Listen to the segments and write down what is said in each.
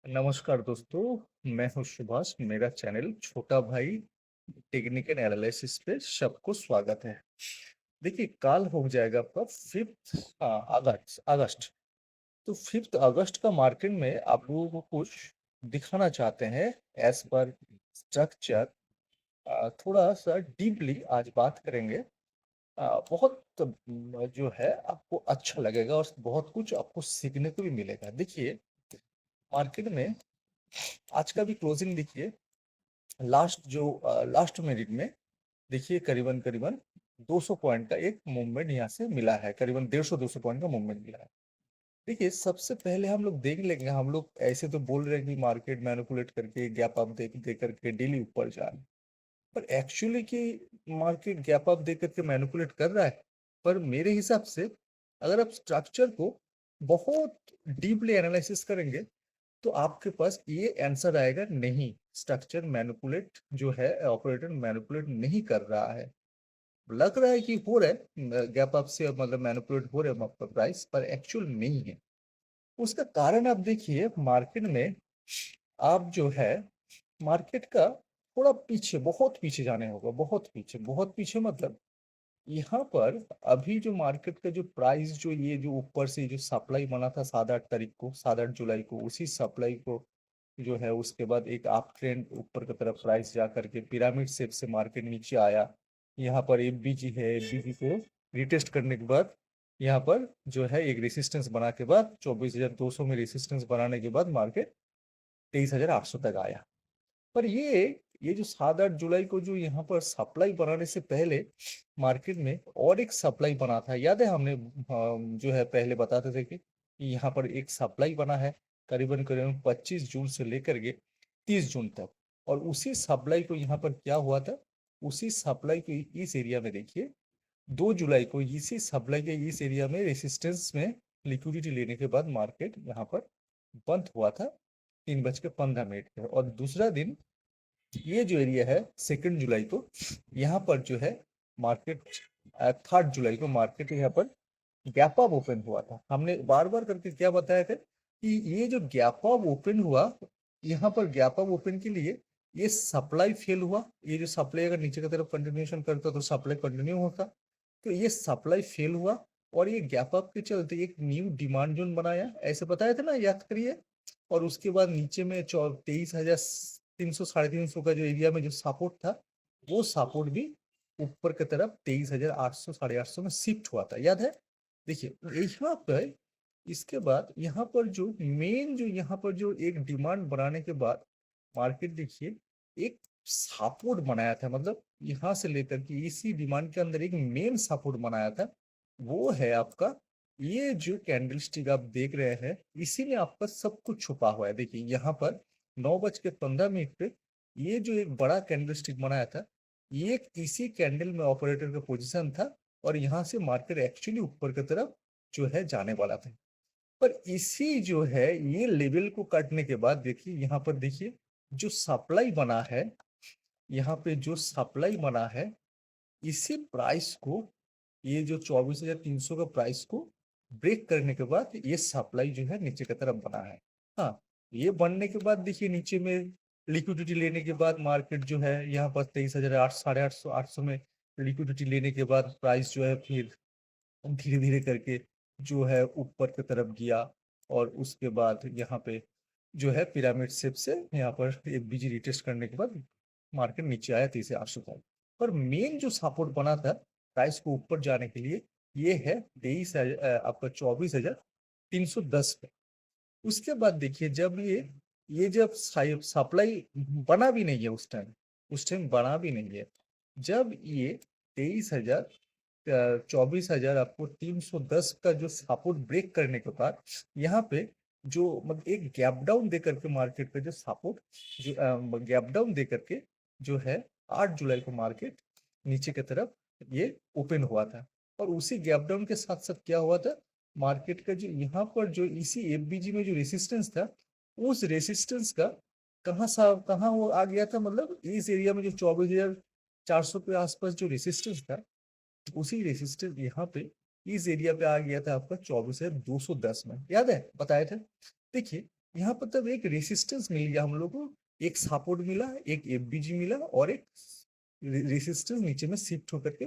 नमस्कार दोस्तों, मैं हूँ सुभाष। मेरा चैनल छोटा भाई टेक्निकल एनालिसिस पे सबको स्वागत है। देखिए, कल हो जाएगा आपका 5th अगस्त अगस्त। तो 5th अगस्त का मार्केट में आप लोगों को कुछ दिखाना चाहते हैं एज पर स्ट्रक्चर। थोड़ा सा डीपली आज बात करेंगे। बहुत जो है आपको अच्छा लगेगा और बहुत कुछ आपको सीखने को भी मिलेगा। देखिए, मार्केट में आज का भी क्लोजिंग देखिए। लास्ट मिनट में देखिए करीबन करीबन 200 पॉइंट का एक मूवमेंट यहाँ से मिला है। करीबन 150-200 पॉइंट का मूवमेंट मिला है। देखिए, सबसे पहले हम लोग देख लेंगे। हम लोग ऐसे तो बोल रहे हैं कि मार्केट मैनिपुलेट करके गैप अप दे करके डेली ऊपर जा रहा है, पर एक्चुअली कि मार्केट गैप अप दे करके मैनिपुलेट कर रहा है। पर मेरे हिसाब से अगर आप स्ट्रक्चर को बहुत डीपली एनालिसिस करेंगे तो आपके पास ये आंसर आएगा, नहीं, स्ट्रक्चर मैनिपुलेट जो है, ऑपरेटर मैनिपुलेट नहीं कर रहा है। लग रहा है कि हो रहा है गैप अप से, मतलब मैनिपुलेट हो रहा है आपका प्राइस, पर एक्चुअल नहीं है। उसका कारण आप देखिए मार्केट में। आप जो है मार्केट का थोड़ा पीछे, बहुत पीछे जाने होगा। बहुत पीछे मतलब यहाँ पर अभी जो मार्केट का जो प्राइस, जो ये जो ऊपर से जो सप्लाई बना था 7-8 तारीख को, 7-8 जुलाई को, उसी सप्लाई को जो है उसके बाद एक अप ट्रेंड ऊपर की तरफ प्राइस जा करके पिरामिड शेप से मार्केट नीचे आया। यहाँ पर एफबीजी है, एफबीजी को रिटेस्ट करने के बाद यहाँ पर जो है एक रेसिस्टेंस बना के बाद 24,200 में रेसिस्टेंस बनाने के बाद मार्केट 23,800 तक आया। पर ये जो 7-8 जुलाई को जो यहाँ पर सप्लाई बनाने से पहले मार्केट में और एक सप्लाई बना था, याद है? हमने जो है पहले बताते थे कि यहाँ पर एक सप्लाई बना है करीबन करीबन 25 जून से लेकर के 30 जून तक। और उसी सप्लाई को यहाँ पर क्या हुआ था, उसी सप्लाई को इस एरिया में देखिए 2 जुलाई को इसी सप्लाई के इस एरिया में रेसिस्टेंस में लिक्विडिटी लेने के बाद मार्केट यहाँ पर बंद हुआ था 3:15 पे। और दूसरा दिन ये जो एरिया है 2 जुलाई को, यहाँ पर जो है मार्केट 3 जुलाई को मार्केट यहाँ पर गैप अप ओपन हुआ था। हमने बार बार करके क्या बताया था कि ये जो गैप अप ओपन हुआ, यहाँ पर गैप अप ओपन के लिए ये सप्लाई फेल हुआ। ये जो सप्लाई अगर नीचे की तरफ कंटिन्यूएशन करता तो सप्लाई कंटिन्यू होता, तो ये सप्लाई फेल हुआ। और ये गैप अप के चलते एक न्यू डिमांड जोन बनाया, ऐसे बताया था ना, याद करिए। और उसके बाद नीचे में 23,300 350 का जो एरिया में जो सपोर्ट था, वो सपोर्ट भी ऊपर की तरफ 23,800 850 में शिफ्ट हुआ था, याद है? देखिए यहाँ पर इसके बाद यहाँ पर जो मेन, जो यहाँ पर जो एक डिमांड बनाने के बाद मार्केट देखिए एक सपोर्ट बनाया था। मतलब यहाँ से लेकर के इसी डिमांड के अंदर एक मेन सपोर्ट बनाया था। वो है आपका ये जो कैंडलस्टिक आप देख रहे हैं, इसी में आपका सब कुछ छुपा हुआ है। देखिए यहाँ पर 9:15 पे ये जो एक बड़ा कैंडलस्टिक बनाया था, ये इसी कैंडल में ऑपरेटर का पोजीशन था। और यहाँ से मार्केट एक्चुअली ऊपर की तरफ जो है जाने वाला था। पर इसी जो है ये लेवल को काटने के बाद देखिए यहाँ पर देखिए जो सप्लाई बना है, यहाँ पे जो सप्लाई बना है, इसी प्राइस को, ये जो 24,300 का प्राइस को ब्रेक करने के बाद ये सप्लाई जो है नीचे की तरफ बना है। हाँ, ये बनने के बाद देखिए नीचे में लिक्विडिटी लेने के बाद मार्केट जो है यहाँ पर 23,800 850 में लिक्विडिटी लेने के बाद प्राइस जो है फिर धीरे धीरे करके जो है ऊपर की तरफ गया। और उसके बाद यहाँ पे जो है पिरामिड शेप से यहाँ पर एक बीजी रिटेस्ट करने के बाद मार्केट नीचे आया 23,800 तक। पर मेन जो सपोर्ट बना था प्राइस को ऊपर जाने के लिए, ये है 23,000 आपका 24,310 पे। उसके बाद देखिए जब ये जब सप्लाई बना भी नहीं है उस टाइम बना भी नहीं है, जब ये 23,000 24,000 आपको 310 का जो सपोर्ट ब्रेक करने के बाद यहाँ पे जो मतलब एक गैप डाउन दे करके मार्केट का जो सपोर्ट, जो गैप डाउन दे करके जो है 8 जुलाई को मार्केट नीचे की तरफ ये ओपन हुआ था। और उसी गैप डाउन के साथ साथ क्या हुआ था, मार्केट का जो यहाँ पर जो इसी एफबीजी में जो रेसिस्टेंस था, उस रेसिस्टेंस का कहाँ वो आ गया था, मतलब इस एरिया में जो 24,400 के आसपास जो रेसिस्टेंस था, उसी रेसिस्टेंस यहाँ पे इस एरिया पे आ गया था आपका 24,210 में, याद है बताए थे? देखिए यहाँ पर तब एक रेसिस्टेंस मिल गया हम लोग को, एक सपोर्ट मिला, एक एफबीजी मिला और एक रेसिस्टेंस नीचे में शिफ्ट होकर के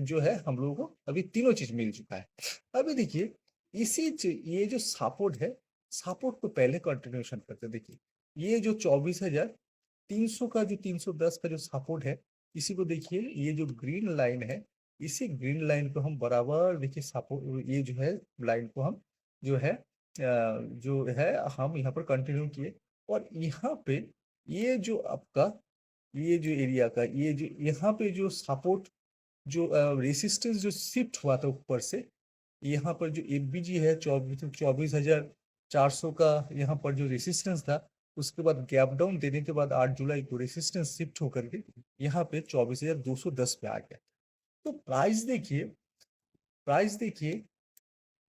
जो है हम लोगों को अभी तीनों चीज मिल चुका है। अभी देखिए ये जो सपोर्ट है, सपोर्ट को पहले कंटिन्यूशन करते हैं। देखिए ये जो 24,300 का जो 310 का जो सपोर्ट है, इसी को देखिए, ये जो ग्रीन लाइन है, इसी ग्रीन लाइन को हम बराबर देखिए सपोर्ट, ये जो है लाइन को हम जो है जो है हम यहाँ पर कंटिन्यू किए। और यहाँ पे ये जो आपका ये जो एरिया का ये जो यहाँ पे जो सपोर्ट जो रेसिस्टेंस जो शिफ्ट हुआ था ऊपर से, यहाँ पर जो एफबीजी है 24,400 का, यहाँ पर जो रेसिस्टेंस था, उसके बाद गैप डाउन देने के बाद 8 जुलाई को रेसिस्टेंस शिफ्ट होकर के यहाँ पे 24,210 पे आ गया। तो प्राइस देखिए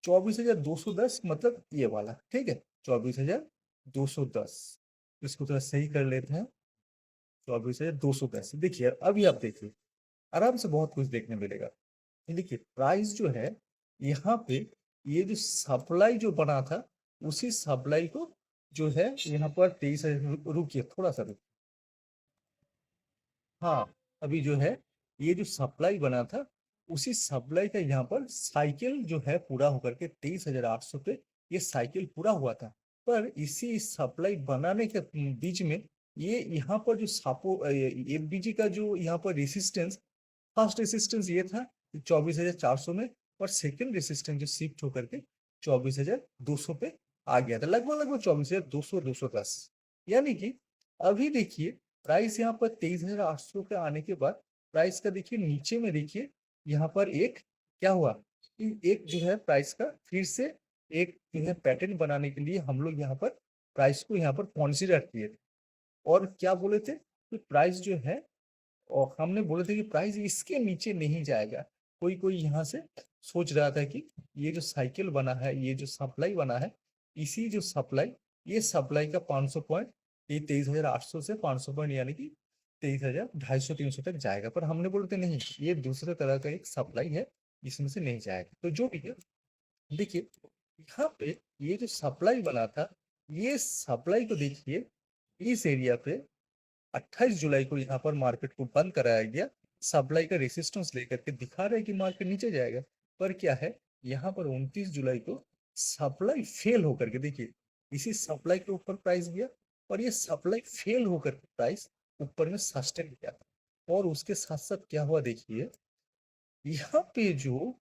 24,210 मतलब ये वाला, ठीक है, 24,210, इसको थोड़ा सही कर लेते हैं। 24,210 देखिए, अभी आप देखिए आराम से बहुत कुछ देखने मिलेगा। ये देखिए प्राइस जो है यहाँ पे, ये जो सप्लाई जो बना था, उसी सप्लाई को जो है यहाँ पर 23,000, रुकिए थोड़ा सा रुकिए। हाँ, अभी जो है ये जो सप्लाई बना था, उसी सप्लाई का यहाँ पर साइकिल जो है पूरा होकर के 23,800 पे ये साइकिल पूरा हुआ था। पर इसी सप्लाई बनाने के बीच में ये यहाँ पर जो सापो एफबीजी का जो यहाँ पर रेसिस्टेंस, फर्स्ट रेसिस्टेंस ये था 24,400 में, और सेकंड रेसिस्टेंस जो शिफ्ट होकर के 24,200 पे आ गया था, लगभग लगभग 24,200 210। यानी कि अभी देखिए प्राइस यहाँ पर 23,800 के आने के बाद प्राइस का देखिए नीचे में देखिए यहाँ पर एक क्या हुआ कि एक जो है प्राइस का फिर से एक जो है पैटर्न बनाने के लिए हम लोग यहाँ पर प्राइस को यहाँ पर कंसीडर किए थे। और क्या बोले थे कि प्राइस जो है, और हमने बोले थे कि प्राइस इसके नीचे नहीं जाएगा। कोई कोई यहाँ से सोच रहा था कि ये जो साइकिल बना है, ये जो सप्लाई बना है, इसी जो सप्लाई, ये सप्लाई का 500 पॉइंट, ये 23,800 से 500 पॉइंट यानी कि 23,000 250 300 तक जाएगा। पर हमने बोले थे नहीं, ये दूसरे तरह का एक सप्लाई है, इसमें से नहीं जाएगा। तो जो भी है देखिए, यहाँ पे ये जो सप्लाई बना था, ये सप्लाई को देखिए इस एरिया पे 28 जुलाई को यहाँ पर मार्केट को बंद कराया गया। सप्लाई का रेसिस्टेंस लेकर के दिखा रहे हैं कि मार्केट नीचे जाएगा। पर क्या है, यहाँ पर 29 जुलाई को सप्लाई फेल होकर के देखिए, इसी सप्लाई के ऊपर प्राइस गया, और ये सप्लाई फेल होकर के प्राइस ऊपर में सस्टेन किया था। और उसके साथ साथ क्या हुआ देखिए, यहाँ पे जो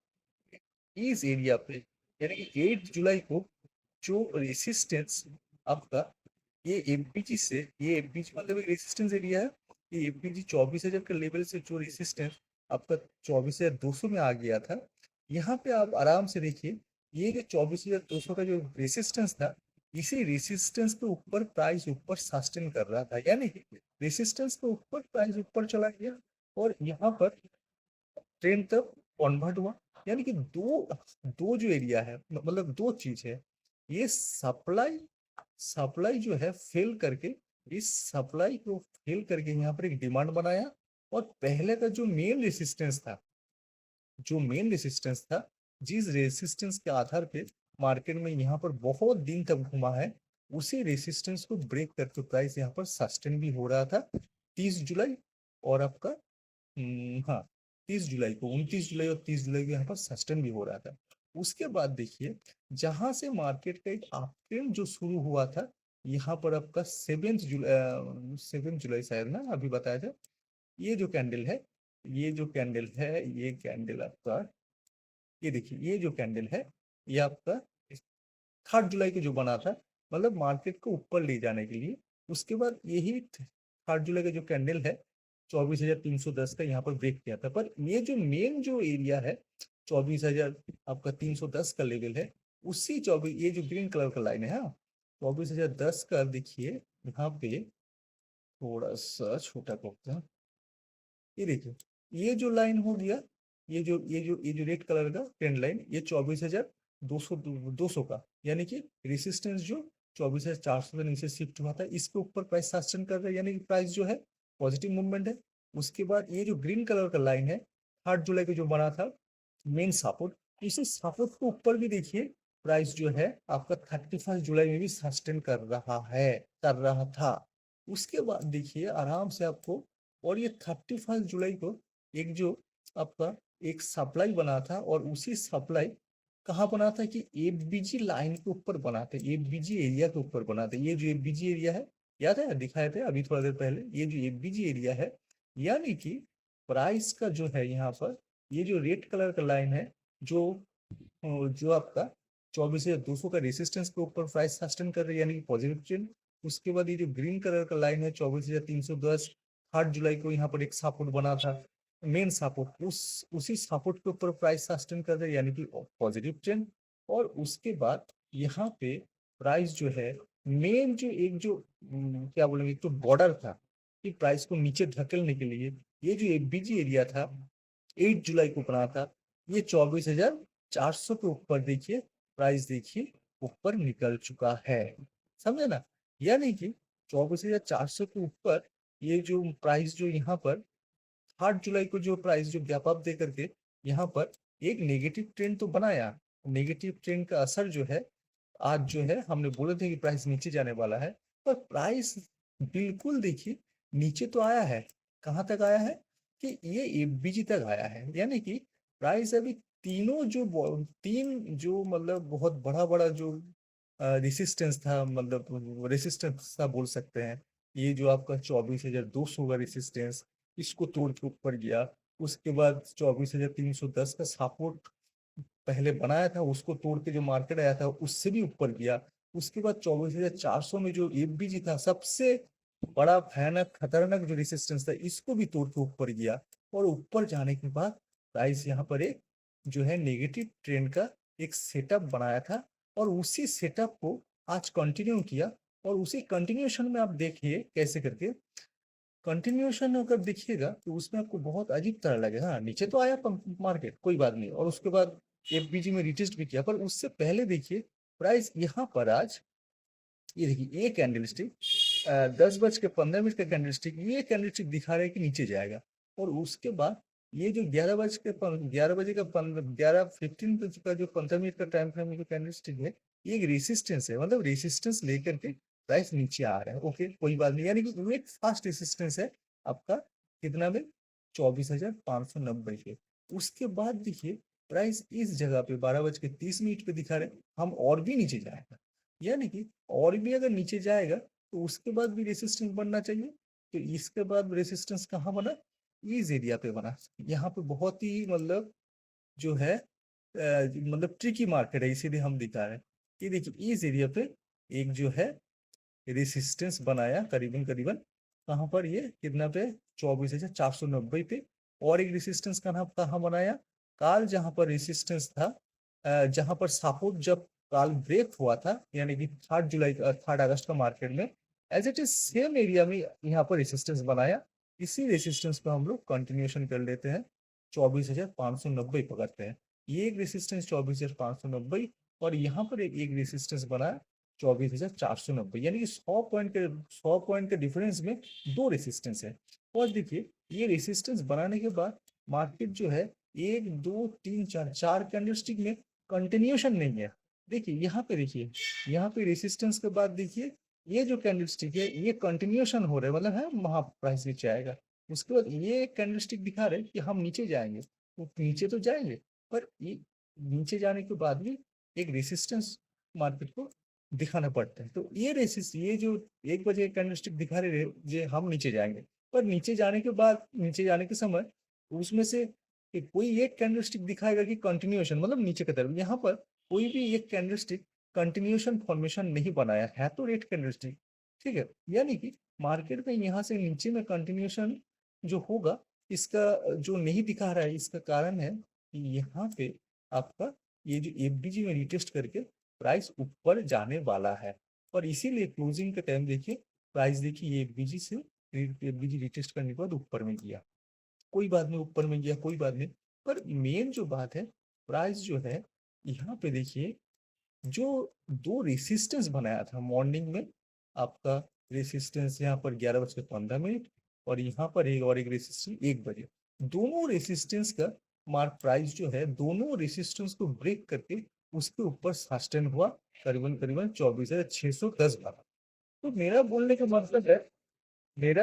इस एरिया पे यानी कि 8 जुलाई को जो रेसिस्टेंस आपका ये एमपीजी से, ये एमपीजी मतलब एक रेसिस्टेंस एरिया है, ये एमपीजी 24,000 के लेवल से जो रेसिस्टेंस आपका 24,200 में आ गया था, यहाँ पे आप आराम से देखिए, ये जो 24,200 का जो रेसिस्टेंस था, इसी रेसिस्टेंस के ऊपर प्राइस ऊपर सस्टेन कर रहा था, यानी कि रेसिस्टेंस के ऊपर प्राइस ऊपर चला गया और यहाँ पर ट्रेन तक कन्वर्ट हुआ। यानी कि दो दो जो एरिया है, मतलब दो चीज है, ये सप्लाई सप्लाई जो है फेल करके, इस सप्लाई को फेल करके यहाँ पर एक डिमांड बनाया। और पहले का जो मेन रेसिस्टेंस था, जो मेन रेसिस्टेंस था, जिस रेसिस्टेंस के आधार पे मार्केट में यहाँ पर बहुत दिन तक घुमा है, उसी रेसिस्टेंस को ब्रेक करके प्राइस यहाँ पर सस्टेन भी हो रहा था 30 जुलाई, और आपका हाँ 30 जुलाई को, 29 जुलाई और 30 जुलाई को यहाँ पर सस्टेन भी हो रहा था। उसके बाद देखिए, जहां से मार्केट का एक अप ट्रेंड जो शुरू हुआ था, यहाँ पर आपका 7 जुलाई शायद ना अभी बताया था, ये जो कैंडल है, ये कैंडल आपका, ये देखिए ये जो कैंडल है, ये आपका 3 जुलाई को जो बना था, मतलब मार्केट को ऊपर ले जाने के लिए। उसके बाद यही 3 जुलाई का जो कैंडल है 24,310 का यहाँ पर ब्रेक किया था। पर ये जो मेन जो एरिया है 24,000 आपका 310 का लेवल है, उसी 24, ये जो ग्रीन कलर का लाइन है, हाँ 24,010 का देखिए, यहाँ पे थोड़ा सा छोटा करते हैं, ये देखिए ये जो लाइन हो गया, ये जो रेड कलर का ट्रेंड लाइन, ये 24,200 का, यानी कि रेसिस्टेंस जो 24,400 से नीचे शिफ्ट हुआ था, इसके ऊपर प्राइस सस्टेन कर रहा है, यानी कि प्राइस जो है पॉजिटिव मूवमेंट है। उसके बाद ये जो ग्रीन कलर का लाइन है 8 जुलाई को जो बना था मेन सपोर्ट, इसी सपोर्ट के ऊपर भी देखिए प्राइस जो है आपका 31 जुलाई में भी सस्टेन कर रहा था। उसके बाद देखिए आराम से आपको, और ये 31 जुलाई को एक जो आपका एक सप्लाई बना था, और उसी सप्लाई कहाँ बना था कि एफबीजी लाइन के ऊपर बना था, एफबीजी एरिया के ऊपर बना था। ये जो एफबीजी एरिया है, याद है दिखाए थे अभी थोड़ा देर पहले, ये जो एफबीजी एरिया है, यानी कि प्राइस का जो है यहाँ पर, ये जो रेड कलर का लाइन है, जो जो आपका 24,200 का रेसिस्टेंस के ऊपर प्राइस सस्टेन कर रही है, यानी कि पॉजिटिव ट्रेंड। उसके बाद ये जो ग्रीन कलर का लाइन है 24,310, 8 जुलाई को यहाँ पर एक सपोर्ट बना था, मेन सपोर्ट, उसी सपोर्ट के ऊपर प्राइस सस्टेन कर रहे हैं, यानी कि पॉजिटिव ट्रेंड। और उसके बाद यहाँ पे प्राइस जो है, मेन जो एक जो क्या बोलेंगे, एक तो बॉर्डर था कि प्राइस को नीचे धकेलने के लिए, ये जो एफबीजी एरिया था 8 जुलाई को बना था, ये 24,400 के ऊपर देखिए, प्राइस देखिए ऊपर निकल चुका है, समझे ना। यानी कि 24,400 के ऊपर ये जो प्राइस जो यहाँ पर 8 जुलाई को जो प्राइस जो गैप अप दे करके यहाँ पर एक नेगेटिव ट्रेंड तो बनाया, नेगेटिव ट्रेंड का असर जो है, आज जो है हमने बोले थे कि प्राइस नीचे जाने वाला है, पर प्राइस बिल्कुल देखिए नीचे तो आया है। कहाँ तक आया है कि ये एफबीजी तक आया है, यानी कि प्राइस अभी तीनों जो तीन जो मतलब बहुत बड़ा बड़ा जो रेसिस्टेंस था, मतलब रेसिस्टेंस था बोल सकते हैं, ये जो आपका 24,200 का रेसिस्टेंस, इसको तोड़ के ऊपर गया। उसके बाद 24,310 का सपोर्ट पहले बनाया था, उसको तोड़ के जो मार्केट आया था उससे भी ऊपर गया। उसके बाद 24,400 में जो एफबीजी था, सबसे बड़ा भयानक खतरनाक जो रेसिस्टेंस था, इसको भी तोड़ के ऊपर गया। और ऊपर जाने के बाद प्राइस यहाँ पर एक जो है नेगेटिव ट्रेंड का एक सेटअप बनाया था, और उसी सेटअप को आज कंटिन्यू किया। और उसी कंटिन्यूएशन में आप देखिए कैसे करके, कंटिन्यूएशन अगर देखिएगा तो उसमें आपको बहुत अजीब तरह लगेगा। हाँ, नीचे तो आया मार्केट, कोई बात नहीं, और उसके बाद एफबीजी में रिटेस्ट भी किया, पर उससे पहले देखिए प्राइस यहाँ पर आज, ये देखिए ये कैंडलस्टिक 10:15 का कैंडलस्टिक, ये कैंडलस्टिक दिखा रहा है कि नीचे जाएगा। और उसके बाद ये जो 11 बजे का 11:15 का जो 15 मिनट का टाइम फ्रेम जो कैंडलस्टिक है, ये एक रेसिस्टेंस है, मतलब रेसिस्टेंस लेकर के प्राइस नीचे आ रहा है। ओके, कोई बात नहीं, यानी कि वो एक फास्ट रेसिस्टेंस है आपका, कितना में, 24,590 के। उसके बाद देखिए प्राइस इस जगह पे 12:30 पे दिखा रहे हैं, हम और भी नीचे जाएगा, यानी कि और भी अगर नीचे जाएगा तो उसके बाद भी रेसिस्टेंस बनना चाहिए। तो इसके बाद रेसिस्टेंस कहाँ बना, इस एरिया पे बना। यहाँ पे बहुत ही मतलब जो है मतलब ट्रिकी मार्केट है, इसीलिए हम दिखा रहे हैं। ये देखिए इस एरिया पे एक जो है रेसिस्टेंस बनाया, करीबन करीबन कहाँ पर, ये कितना पे, 24,490 पे। और एक रेसिस्टेंस कहाँ कहाँ बनाया, काल जहां पर रेसिस्टेंस था, जहां पर सपोर्ट जब काल ब्रेक हुआ था, यानी कि 3 अगस्त का मार्केट में, as it is same area में यहाँ पर रेसिस्टेंस बनाया। इसी रेसिस्टेंस पे हम लोग कंटिन्यूएशन कर लेते हैं, 24,590 पकड़ते हैं। ये एक रेसिस्टेंस 24,590, और यहाँ पर एक रेसिस्टेंस बना 24,490, यानी कि 100 पॉइंट के डिफरेंस में दो रेसिस्टेंस है। और देखिए ये रेसिस्टेंस बनाने के बाद मार्केट जो है, एक दो तीन चार, चार कैंडलस्टिक में कंटिन्यूएशन नहीं है। देखिए यहाँ पे, देखिए यहाँ पे रेसिस्टेंस के बाद देखिए ये जो कैंडलस्टिक है ये कंटिन्यूएशन हो रहा है, मतलब है वहां प्राइस नीचे आएगा। उसके बाद ये कैंडलस्टिक दिखा रहे हैं कि हम नीचे जाएंगे, तो नीचे तो जाएंगे, पर ये नीचे जाने के बाद भी एक रेसिस्टेंस मार्केट को दिखाना पड़ता है। तो ये जो 1 बजे कैंडलस्टिक दिखा रहे ये हम नीचे जाएंगे, पर नीचे जाने के बाद, नीचे जाने के समय उसमें से कोई एक कैंडलस्टिक दिखाएगा कि कंटिन्यूएशन, मतलब नीचे की तरफ। यहाँ पर कोई भी एक कैंडलस्टिक कंटिन्यूएशन फॉर्मेशन नहीं बनाया है, तो रेड कैंडलस्टिक, ठीक है। यानी कि मार्केट में यहाँ से नीचे में कंटिन्यूएशन जो होगा, इसका जो नहीं दिखा रहा है, इसका कारण है कि यहाँ पे आपका ये जो एफबीजी में रिटेस्ट करके प्राइस ऊपर जाने वाला है। और इसीलिए क्लोजिंग का टाइम देखिए, प्राइस देखिए ये एफबीजी से, एफबीजी रिटेस्ट करने के बाद ऊपर में गया, कोई बात नहीं, ऊपर में गया कोई बात नहीं। पर मेन जो बात है, प्राइस जो है यहाँ पे देखिए, जो दो रेसिस्टेंस बनाया था मॉर्निंग में आपका, रेसिस्टेंस यहाँ पर 11:15, और यहाँ पर एक रेसिस्टेंस 1 बजे, दोनों रेसिस्टेंस का मार्क प्राइस जो है दोनों रेसिस्टेंस को ब्रेक करके उसके ऊपर सस्टेन हुआ करीबन करीबन 24,610 बार। तो मेरा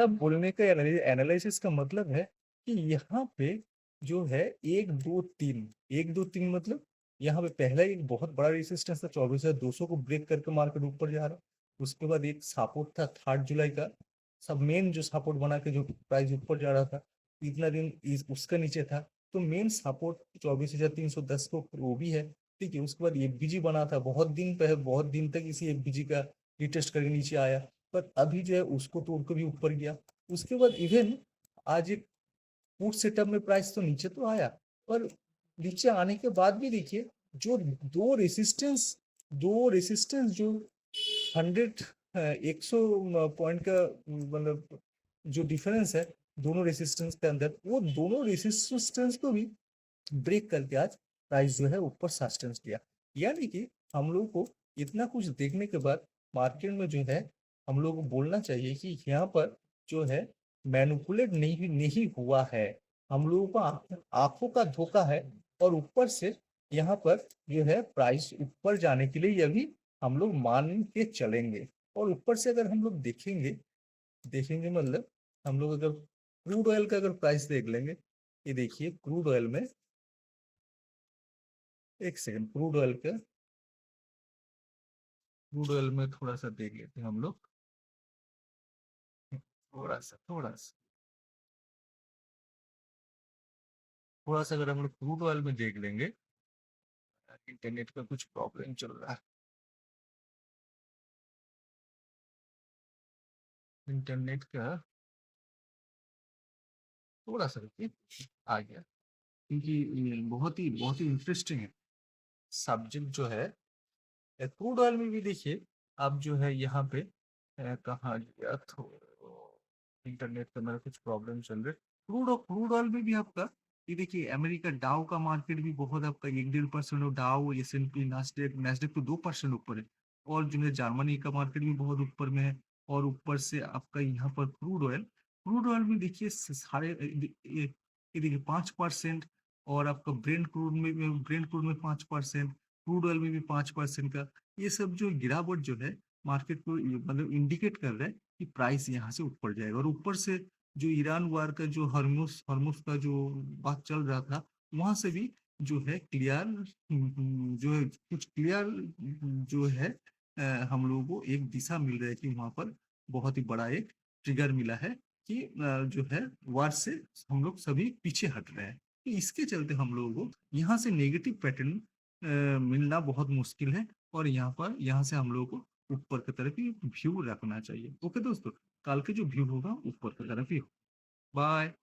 बोलने का एनालिसिस का मतलब है कि यहाँ पे जो है एक दो तीन मतलब यहाँ पे पहला एक बहुत बड़ा रेजिस्टेंस था 24,200 को ब्रेक करके मार्केट ऊपर जा रहा। उसके बाद एक सपोर्ट था 3 जुलाई का, सब मेन जो सपोर्ट बना के जो प्राइस ऊपर जा रहा था, इतना दिन उसका नीचे था। तो मेन सपोर्ट 24,310 को वो भी है। ठीक है, उसके बाद एफबीजी बना था, बहुत दिन तक इसी एफबीजी का रिटेस्ट करके नीचे आया, पर अभी जो है उसको तोड़ के भी ऊपर गया। उसके बाद इवन आज एक फूड सेटअप में प्राइस तो नीचे तो आया, पर नीचे आने के बाद भी देखिए जो दो रेसिस्टेंस जो 100 का मतलब जो डिफरेंस है दोनों रेसिस्टेंस के अंदर, वो दोनों रेसिस्टेंस को भी ब्रेक करके आज प्राइस जो है ऊपर सस्टेंस किया। यानी कि हम लोगों को इतना कुछ देखने के बाद मार्केट में जो है हम लोग को बोलना चाहिए कि यहाँ पर जो है मैनिपुलेट नहीं हुआ है। हम लोगों को आंखों का धोखा है, और ऊपर से यहाँ पर जो है प्राइस ऊपर जाने के लिए अभी हम लोग मान के चलेंगे। और ऊपर से अगर हम लोग देखेंगे मतलब हम लोग अगर क्रूड ऑयल का अगर प्राइस देख लेंगे, ये देखिए एक सेकंड, क्रूड ऑयल में थोड़ा सा देख लेते हैं हम लोग, थोड़ा सा अगर हम लोग क्रूड ऑयल में देख लेंगे। इंटरनेट का कुछ प्रॉब्लम चल रहा है, इंटरनेट का थोड़ा सा रुकिए, आ गया। क्योंकि ये बहुत ही इंटरेस्टिंग है सब्जेक्ट जो है। क्रूड ऑयल में भी देखिए अब जो है यहाँ पे कहाँ गया, तो इंटरनेट का मेरा कुछ प्रॉब्लम चल रहा है। क्रूड ऑयल में भी आपका ये देखिए अमेरिका डाउ का मार्केट भी बहुत आपका 1-1.5% डाउ, S&P, नास्डेक नास्डेक तो 2% ऊपर है। और जो है जर्मनी का मार्केट भी बहुत ऊपर में है। और ऊपर से आपका यहाँ पर क्रूड ऑयल में देखिए ये देखिए 5%। और आपका ब्रेंड क्रूड में 5%, क्रूड ऑयल में भी 5% का ये सब जो गिरावट जो है मार्केट को मतलब इंडिकेट कर रहा है कि प्राइस यहाँ से ऊपर जाएगा। और ऊपर से जो ईरान वार का जो हर्मुस हर्मुस का जो बात चल रहा था, वहां से भी जो है जो है कुछ क्लियर जो है हम लोगों को एक दिशा मिल रहा है कि वहां पर बहुत ही बड़ा एक ट्रिगर मिला है कि जो है वार से हम लोग सभी पीछे हट रहे हैं। तो इसके चलते हम लोगों को यहाँ से नेगेटिव पैटर्न मिलना बहुत मुश्किल है। और यहाँ से हम लोगों को ऊपर की तरफ ही व्यू रखना चाहिए। ओके दोस्तों, कल के जो व्यू होगा ऊपर की तरफ ही हो। बाय।